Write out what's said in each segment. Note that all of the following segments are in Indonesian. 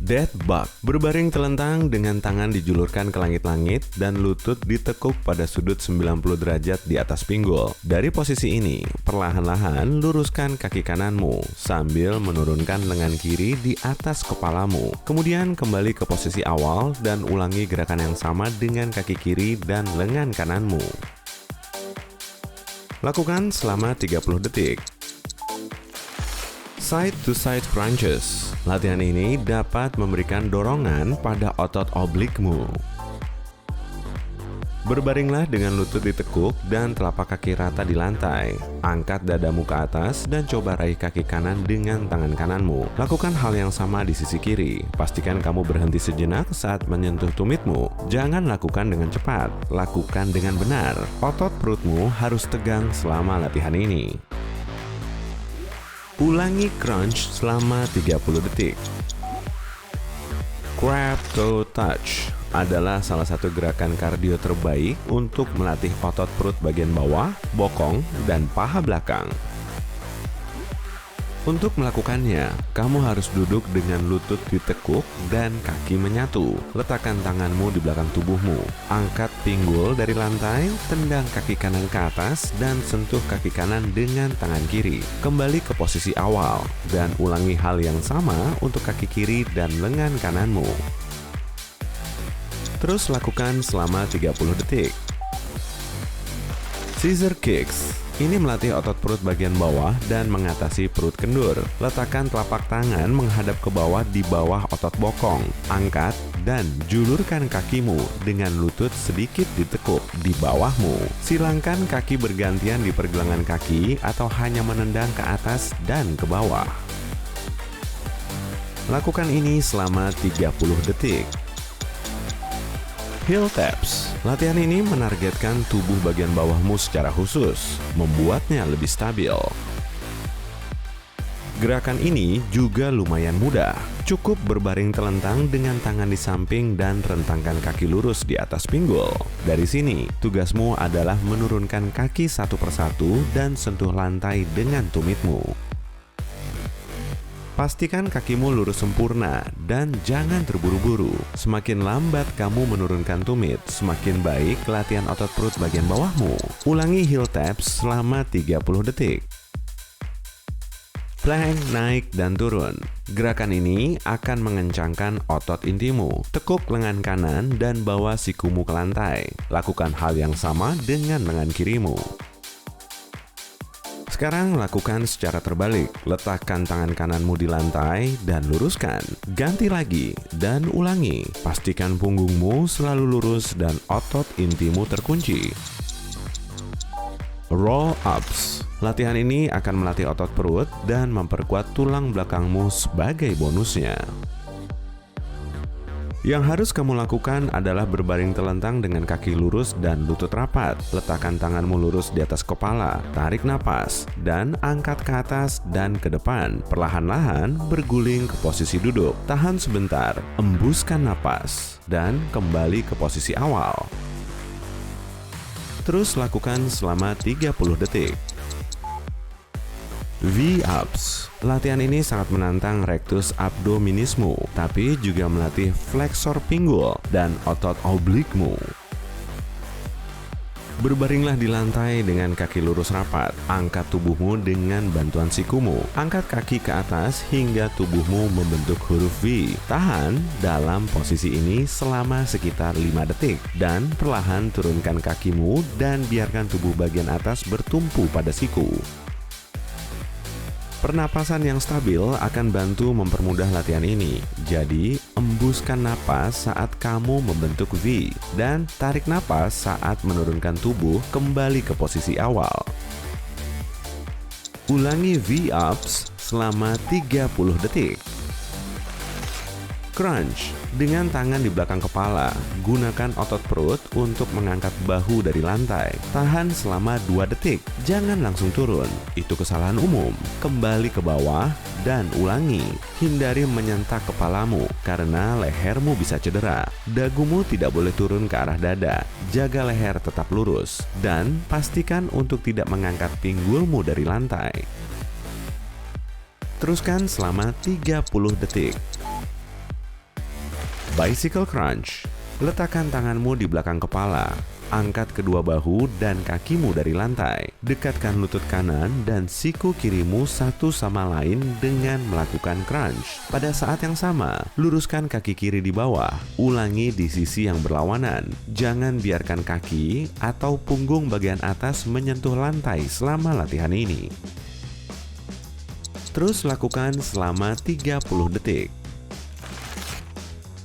Dead Bug. Berbaring telentang dengan tangan dijulurkan ke langit-langit dan lutut ditekuk pada sudut 90 derajat di atas pinggul. Dari posisi ini, perlahan-lahan luruskan kaki kananmu sambil menurunkan lengan kiri di atas kepalamu. Kemudian kembali ke posisi awal dan ulangi gerakan yang sama dengan kaki kiri dan lengan kananmu. Lakukan selama 30 detik. Side to side crunches. Latihan ini dapat memberikan dorongan pada otot oblikmu. Berbaringlah dengan lutut ditekuk dan telapak kaki rata di lantai. Angkat dadamu ke atas dan coba raih kaki kanan dengan tangan kananmu. Lakukan hal yang sama di sisi kiri. Pastikan kamu berhenti sejenak saat menyentuh tumitmu. Jangan lakukan dengan cepat, lakukan dengan benar. Otot perutmu harus tegang selama latihan ini. Ulangi crunch selama 30 detik. Crab toe touch adalah salah satu gerakan kardio terbaik untuk melatih otot perut bagian bawah, bokong, dan paha belakang. Untuk melakukannya, kamu harus duduk dengan lutut ditekuk dan kaki menyatu. Letakkan tanganmu di belakang tubuhmu. Angkat pinggul dari lantai, tendang kaki kanan ke atas, dan sentuh kaki kanan dengan tangan kiri. Kembali ke posisi awal, dan ulangi hal yang sama untuk kaki kiri dan lengan kananmu. Terus lakukan selama 30 detik. Scissor kicks. Ini melatih otot perut bagian bawah dan mengatasi perut kendur. Letakkan telapak tangan menghadap ke bawah di bawah otot bokong. Angkat dan julurkan kakimu dengan lutut sedikit ditekuk di bawahmu. Silangkan kaki bergantian di pergelangan kaki atau hanya menendang ke atas dan ke bawah. Lakukan ini selama 30 detik. Heel taps. Latihan ini menargetkan tubuh bagian bawahmu secara khusus, membuatnya lebih stabil. Gerakan ini juga lumayan mudah. Cukup berbaring telentang dengan tangan di samping dan rentangkan kaki lurus di atas pinggul. Dari sini, tugasmu adalah menurunkan kaki satu persatu dan sentuh lantai dengan tumitmu. Pastikan kakimu lurus sempurna dan jangan terburu-buru. Semakin lambat kamu menurunkan tumit, semakin baik latihan otot perut bagian bawahmu. Ulangi heel taps selama 30 detik. Plank naik dan turun. Gerakan ini akan mengencangkan otot intimu. Tekuk lengan kanan dan bawa sikumu ke lantai. Lakukan hal yang sama dengan lengan kirimu. Sekarang lakukan secara terbalik. Letakkan tangan kananmu di lantai dan luruskan. Ganti lagi dan ulangi. Pastikan punggungmu selalu lurus dan otot intimu terkunci. Roll ups. Latihan ini akan melatih otot perut dan memperkuat tulang belakangmu sebagai bonusnya. Yang harus kamu lakukan adalah berbaring telentang dengan kaki lurus dan lutut rapat. Letakkan tanganmu lurus di atas kepala, tarik napas, dan angkat ke atas dan ke depan. Perlahan-lahan berguling ke posisi duduk. Tahan sebentar, embuskan napas, dan kembali ke posisi awal. Terus lakukan selama 30 detik. V-ups. Latihan ini sangat menantang rectus abdominismu, tapi juga melatih flexor pinggul dan otot oblikmu. Berbaringlah di lantai dengan kaki lurus rapat. Angkat tubuhmu dengan bantuan sikumu. Angkat kaki ke atas hingga tubuhmu membentuk huruf V. Tahan dalam posisi ini selama sekitar 5 detik. Dan perlahan turunkan kakimu dan biarkan tubuh bagian atas bertumpu pada siku. Pernapasan yang stabil akan bantu mempermudah latihan ini. Jadi, embuskan napas saat kamu membentuk V dan tarik napas saat menurunkan tubuh kembali ke posisi awal. Ulangi V-ups selama 30 detik. Crunch. Dengan tangan di belakang kepala, gunakan otot perut untuk mengangkat bahu dari lantai. Tahan selama 2 detik, jangan langsung turun. Itu kesalahan umum. Kembali ke bawah dan ulangi. Hindari menyentak kepalamu karena lehermu bisa cedera. Dagumu tidak boleh turun ke arah dada. Jaga leher tetap lurus dan pastikan untuk tidak mengangkat pinggulmu dari lantai. Teruskan selama 30 detik. Bicycle Crunch. Letakkan tanganmu di belakang kepala. Angkat kedua bahu dan kakimu dari lantai. Dekatkan lutut kanan dan siku kirimu satu sama lain dengan melakukan crunch. Pada saat yang sama, luruskan kaki kiri di bawah. Ulangi di sisi yang berlawanan. Jangan biarkan kaki atau punggung bagian atas menyentuh lantai selama latihan ini. Terus lakukan selama 30 detik.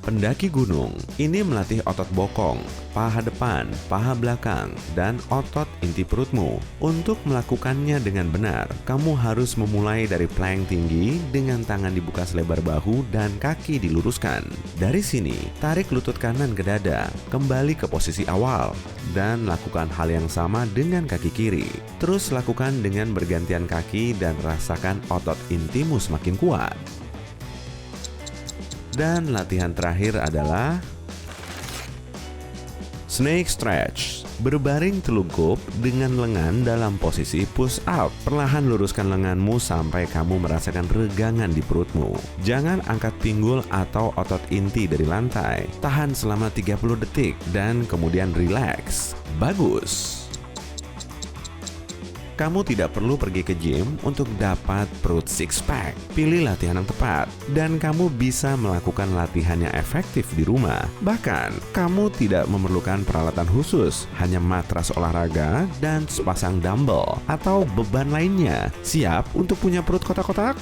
Pendaki gunung ini melatih otot bokong, paha depan, paha belakang, dan otot inti perutmu. Untuk melakukannya dengan benar, kamu harus memulai dari plank tinggi dengan tangan dibuka selebar bahu dan kaki diluruskan. Dari sini, tarik lutut kanan ke dada, kembali ke posisi awal, dan lakukan hal yang sama dengan kaki kiri. Terus lakukan dengan bergantian kaki dan rasakan otot intimu semakin kuat. Dan latihan terakhir adalah snake stretch. Berbaring telungkup dengan lengan dalam posisi push up. Perlahan luruskan lenganmu sampai kamu merasakan regangan di perutmu. Jangan angkat pinggul atau otot inti dari lantai. Tahan selama 30 detik dan kemudian relax. Bagus. Kamu tidak perlu pergi ke gym untuk dapat perut six pack. Pilih latihan yang tepat, dan kamu bisa melakukan latihannya efektif di rumah. Bahkan, kamu tidak memerlukan peralatan khusus, hanya matras olahraga dan sepasang dumbbell atau beban lainnya. Siap untuk punya perut kotak-kotak?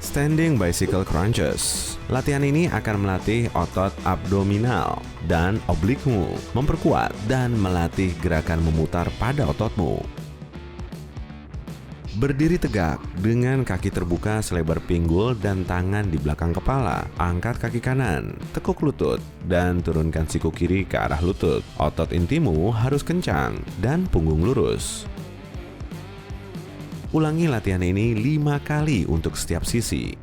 Standing Bicycle Crunches. Latihan ini akan melatih otot abdominal dan oblikmu, memperkuat dan melatih gerakan memutar pada ototmu. Berdiri tegak dengan kaki terbuka selebar pinggul dan tangan di belakang kepala. Angkat kaki kanan, tekuk lutut, dan turunkan siku kiri ke arah lutut. Otot intimu harus kencang dan punggung lurus. Ulangi latihan ini 5 kali untuk setiap sisi.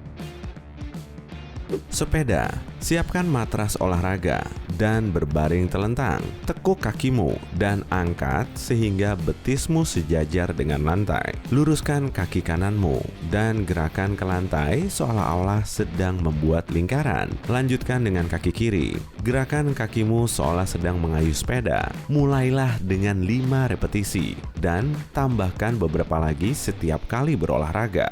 Sepeda, siapkan matras olahraga dan berbaring telentang. Tekuk kakimu dan angkat sehingga betismu sejajar dengan lantai. Luruskan kaki kananmu dan gerakan ke lantai seolah-olah sedang membuat lingkaran. Lanjutkan dengan kaki kiri. Gerakan kakimu seolah sedang mengayuh sepeda. Mulailah dengan 5 repetisi dan tambahkan beberapa lagi setiap kali berolahraga.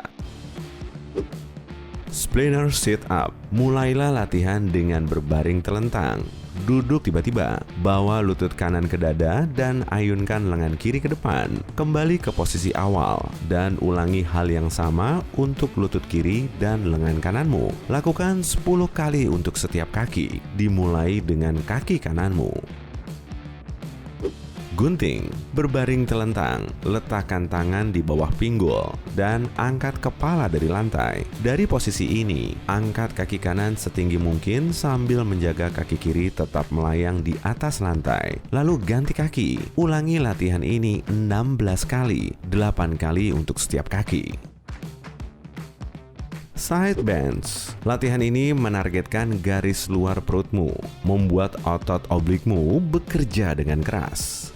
Splinter sit up. Mulailah latihan dengan berbaring telentang. Duduk tiba-tiba, bawa lutut kanan ke dada dan ayunkan lengan kiri ke depan. Kembali ke posisi awal dan ulangi hal yang sama untuk lutut kiri dan lengan kananmu. Lakukan 10 kali untuk setiap kaki, dimulai dengan kaki kananmu. Gunting, berbaring telentang, letakkan tangan di bawah pinggul, dan angkat kepala dari lantai. Dari posisi ini, angkat kaki kanan setinggi mungkin sambil menjaga kaki kiri tetap melayang di atas lantai. Lalu ganti kaki. Ulangi latihan ini 16 kali, 8 kali untuk setiap kaki. Side bends. Latihan ini menargetkan garis luar perutmu, membuat otot oblikmu bekerja dengan keras.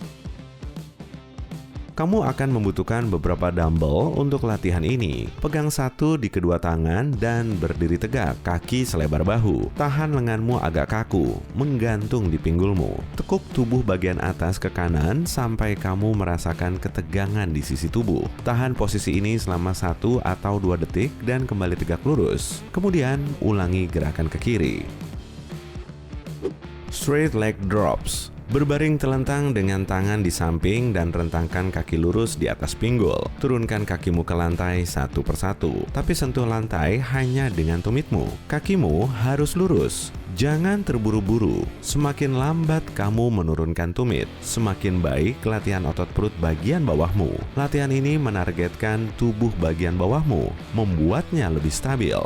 Kamu akan membutuhkan beberapa dumbbell untuk latihan ini. Pegang satu di kedua tangan dan berdiri tegak, kaki selebar bahu. Tahan lenganmu agak kaku, menggantung di pinggulmu. Tekuk tubuh bagian atas ke kanan sampai kamu merasakan ketegangan di sisi tubuh. Tahan posisi ini selama 1 atau 2 detik dan kembali tegak lurus. Kemudian ulangi gerakan ke kiri. Straight leg drops. Berbaring telentang dengan tangan di samping dan rentangkan kaki lurus di atas pinggul. Turunkan kakimu ke lantai satu persatu, tapi sentuh lantai hanya dengan tumitmu. Kakimu harus lurus. Jangan terburu-buru. Semakin lambat kamu menurunkan tumit, semakin baik latihan otot perut bagian bawahmu. Latihan ini menargetkan tubuh bagian bawahmu, membuatnya lebih stabil.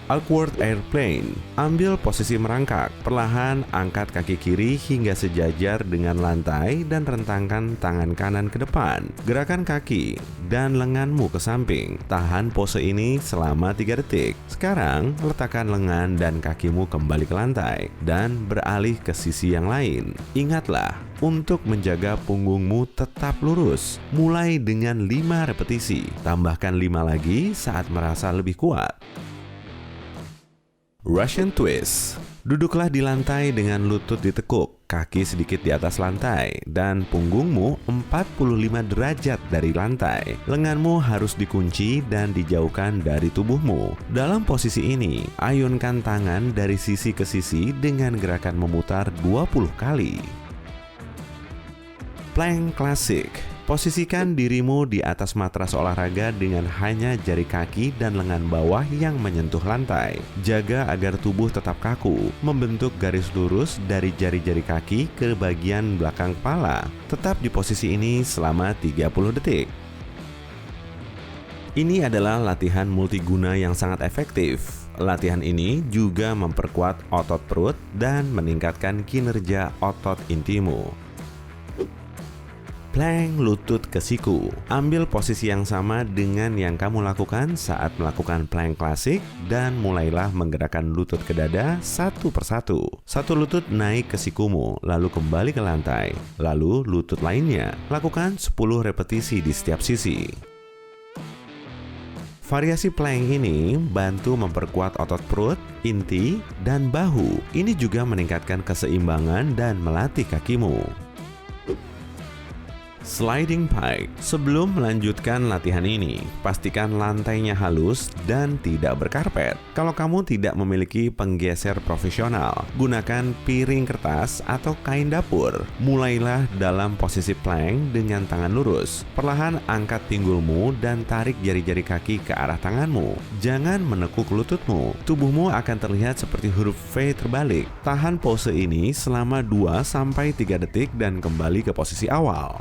Awkward airplane. Ambil posisi merangkak. Perlahan angkat kaki kiri hingga sejajar dengan lantai dan rentangkan tangan kanan ke depan. Gerakan kaki dan lenganmu ke samping. Tahan pose ini selama 3 detik. Sekarang letakkan lengan dan kakimu kembali ke lantai dan beralih ke sisi yang lain. Ingatlah untuk menjaga punggungmu tetap lurus. Mulai dengan 5 repetisi. Tambahkan 5 lagi saat merasa lebih kuat. Russian Twist. Duduklah di lantai dengan lutut ditekuk, kaki sedikit di atas lantai, dan punggungmu 45 derajat dari lantai. Lenganmu harus dikunci dan dijauhkan dari tubuhmu. Dalam posisi ini, ayunkan tangan dari sisi ke sisi dengan gerakan memutar 20 kali. Plank klasik. Posisikan dirimu di atas matras olahraga dengan hanya jari kaki dan lengan bawah yang menyentuh lantai. Jaga agar tubuh tetap kaku, membentuk garis lurus dari jari-jari kaki ke bagian belakang kepala. Tetap di posisi ini selama 30 detik. Ini adalah latihan multiguna yang sangat efektif. Latihan ini juga memperkuat otot perut dan meningkatkan kinerja otot intimu. Plank lutut ke siku. Ambil posisi yang sama dengan yang kamu lakukan saat melakukan plank klasik dan mulailah menggerakkan lutut ke dada satu persatu. Satu lutut naik ke sikumu, lalu kembali ke lantai. Lalu lutut lainnya. Lakukan 10 repetisi di setiap sisi. Variasi plank ini bantu memperkuat otot perut, inti, dan bahu. Ini juga meningkatkan keseimbangan dan melatih kakimu. Sliding pike. Sebelum melanjutkan latihan ini, pastikan lantainya halus dan tidak berkarpet. Kalau kamu tidak memiliki penggeser profesional, gunakan piring kertas atau kain dapur. Mulailah dalam posisi plank dengan tangan lurus. Perlahan angkat pinggulmu dan tarik jari-jari kaki ke arah tanganmu. Jangan menekuk lututmu. Tubuhmu akan terlihat seperti huruf V terbalik. Tahan pose ini selama 2-3 detik dan kembali ke posisi awal.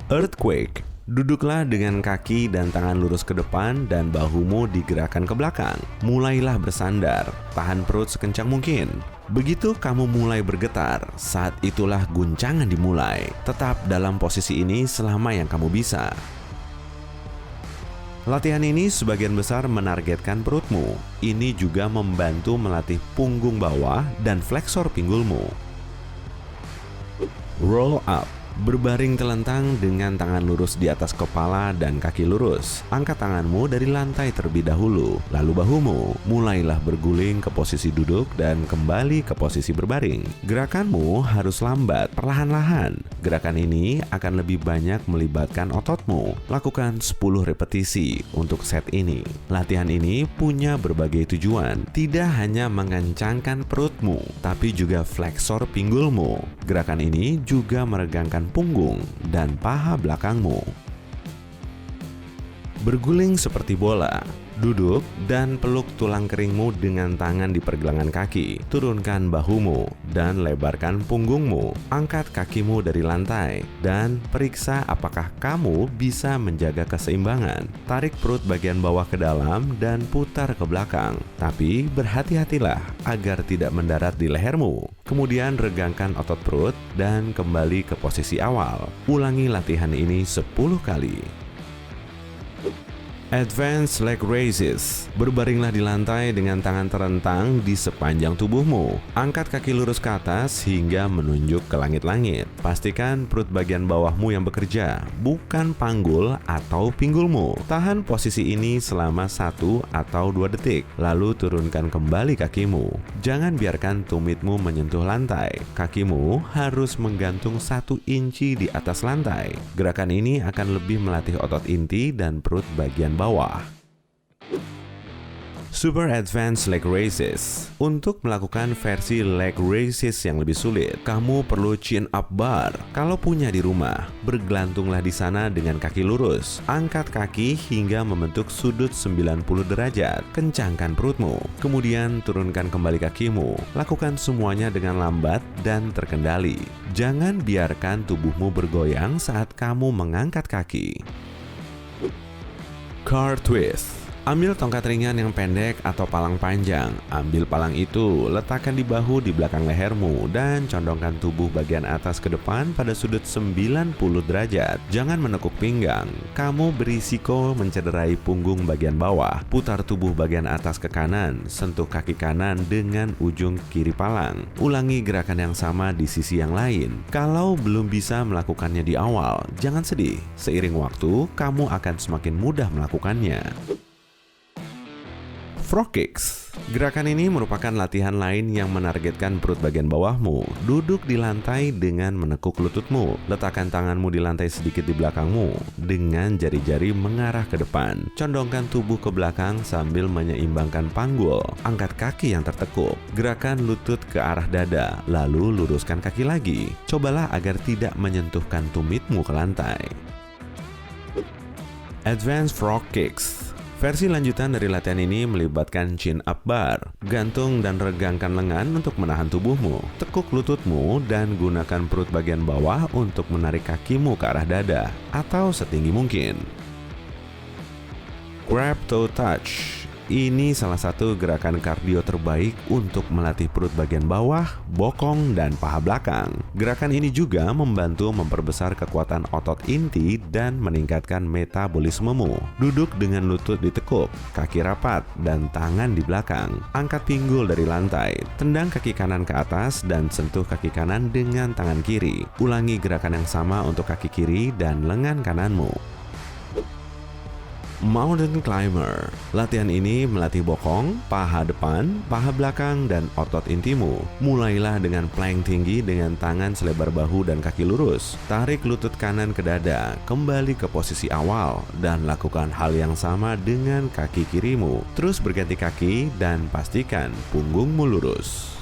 Earthquake. Duduklah dengan kaki dan tangan lurus ke depan dan bahumu digerakkan ke belakang. Mulailah bersandar, tahan perut sekencang mungkin. Begitu kamu mulai bergetar, saat itulah guncangan dimulai. Tetap dalam posisi ini selama yang kamu bisa. Latihan ini sebagian besar menargetkan perutmu. Ini juga membantu melatih punggung bawah dan fleksor pinggulmu. Roll up. Berbaring telentang dengan tangan lurus di atas kepala dan kaki lurus. Angkat tanganmu dari lantai terlebih dahulu, lalu bahumu. Mulailah berguling ke posisi duduk dan kembali ke posisi berbaring. Gerakanmu harus lambat, perlahan-lahan. Gerakan ini akan lebih banyak melibatkan ototmu. Lakukan 10 repetisi untuk set ini. Latihan ini punya berbagai tujuan. Tidak hanya mengencangkan perutmu, tapi juga fleksor pinggulmu. Gerakan ini juga meregangkan punggung dan paha belakangmu. Berguling seperti bola. Duduk dan peluk tulang keringmu dengan tangan di pergelangan kaki. Turunkan bahumu dan lebarkan punggungmu. Angkat kakimu dari lantai dan periksa apakah kamu bisa menjaga keseimbangan. Tarik perut bagian bawah ke dalam dan putar ke belakang. Tapi berhati-hatilah agar tidak mendarat di lehermu. Kemudian regangkan otot perut dan kembali ke posisi awal. Ulangi latihan ini 10 kali. Advanced leg raises. Berbaringlah di lantai dengan tangan terentang di sepanjang tubuhmu. Angkat kaki lurus ke atas hingga menunjuk ke langit-langit. Pastikan perut bagian bawahmu yang bekerja, bukan panggul atau pinggulmu. Tahan posisi ini selama 1 atau 2 detik, lalu turunkan kembali kakimu. Jangan biarkan tumitmu menyentuh lantai. Kakimu harus menggantung 1 inci di atas lantai. Gerakan ini akan lebih melatih otot inti dan perut bagian bawah. Super Advanced Leg Raises. Untuk melakukan versi leg raises yang lebih sulit, kamu perlu chin up bar. Kalau punya di rumah, bergelantunglah di sana dengan kaki lurus. Angkat kaki hingga membentuk sudut 90 derajat. Kencangkan perutmu. Kemudian turunkan kembali kakimu. Lakukan semuanya dengan lambat dan terkendali. Jangan biarkan tubuhmu bergoyang saat kamu mengangkat kaki. Car twist. Ambil tongkat ringan yang pendek atau palang panjang. Ambil palang itu, letakkan di bahu di belakang lehermu dan condongkan tubuh bagian atas ke depan pada sudut 90 derajat. Jangan menekuk pinggang. Kamu berisiko mencederai punggung bagian bawah. Putar tubuh bagian atas ke kanan, sentuh kaki kanan dengan ujung kiri palang. Ulangi gerakan yang sama di sisi yang lain. Kalau belum bisa melakukannya di awal, jangan sedih. Seiring waktu, kamu akan semakin mudah melakukannya. Frog kicks. Gerakan ini merupakan latihan lain yang menargetkan perut bagian bawahmu. Duduk di lantai dengan menekuk lututmu. Letakkan tanganmu di lantai sedikit di belakangmu dengan jari-jari mengarah ke depan. Condongkan tubuh ke belakang sambil menyeimbangkan panggul. Angkat kaki yang tertekuk. Gerakan lutut ke arah dada, lalu luruskan kaki lagi. Cobalah agar tidak menyentuhkan tumitmu ke lantai. Advanced frog kicks. Versi lanjutan dari latihan ini melibatkan chin up bar. Gantung dan regangkan lengan untuk menahan tubuhmu. Tekuk lututmu dan gunakan perut bagian bawah untuk menarik kakimu ke arah dada atau setinggi mungkin. Grab toe touch. Ini salah satu gerakan kardio terbaik untuk melatih perut bagian bawah, bokong, dan paha belakang. Gerakan ini juga membantu memperbesar kekuatan otot inti dan meningkatkan metabolismemu. Duduk dengan lutut ditekuk, kaki rapat, dan tangan di belakang. Angkat pinggul dari lantai, tendang kaki kanan ke atas dan sentuh kaki kanan dengan tangan kiri. Ulangi gerakan yang sama untuk kaki kiri dan lengan kananmu. Mountain climber. Latihan ini melatih bokong, paha depan, paha belakang, dan otot intimu. Mulailah dengan plank tinggi dengan tangan selebar bahu dan kaki lurus. Tarik lutut kanan ke dada, kembali ke posisi awal, dan lakukan hal yang sama dengan kaki kirimu. Terus berganti kaki dan pastikan punggungmu lurus.